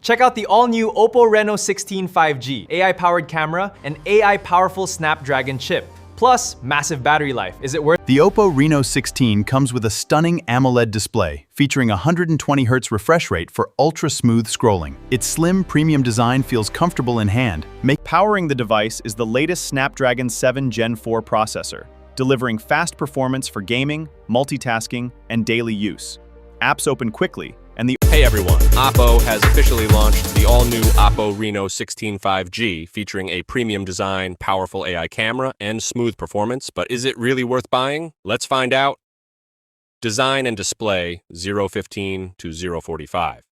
Check out the all-new OPPO Reno 16 5G, AI-powered camera, and AI-powerful Snapdragon chip. Plus, massive battery life. Is it worth it? The OPPO Reno 16 comes with a stunning AMOLED display featuring a 120Hz refresh rate for ultra-smooth scrolling. Its slim, premium design feels comfortable in hand. Powering the device is the latest Snapdragon 7 Gen 4 processor, delivering fast performance for gaming, multitasking, and daily use. Apps open quickly, and the Hey everyone, OPPO has officially launched the all-new OPPO Reno 16 5G, featuring a premium design, powerful AI camera, and smooth performance. But is it really worth buying? Let's find out. Design and display 015 to 045.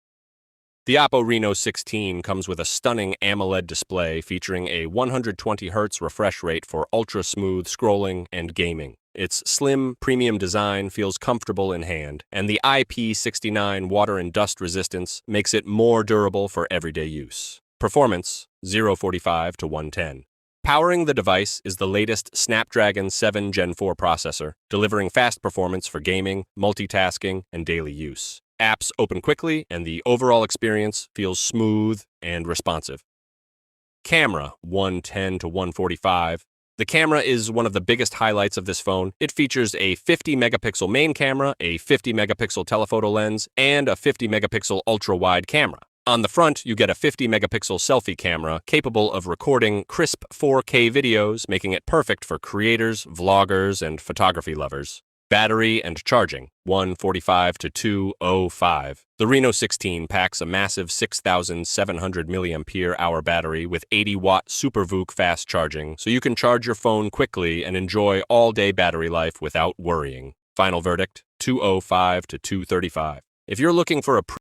The OPPO Reno 16 comes with a stunning AMOLED display featuring a 120Hz refresh rate for ultra-smooth scrolling and gaming. Its slim, premium design feels comfortable in hand, and the IP69 water and dust resistance makes it more durable for everyday use. Performance 045 to 110. Powering the device is the latest Snapdragon 7 Gen 4 processor, delivering fast performance for gaming, multitasking, and daily use. Apps open quickly, and the overall experience feels smooth and responsive. Camera 110 to 145. The camera is one of the biggest highlights of this phone. It features a 50-megapixel main camera, a 50-megapixel telephoto lens, and a 50-megapixel ultra-wide camera. On the front, you get a 50-megapixel selfie camera capable of recording crisp 4K videos, making it perfect for creators, vloggers, and photography lovers. Battery and charging 145 to 205. The Reno 16 packs a massive 6,700 mAh battery with 80-watt Super VOOC fast charging, so you can charge your phone quickly and enjoy all-day battery life without worrying. Final verdict 205 to 235. If you're looking for a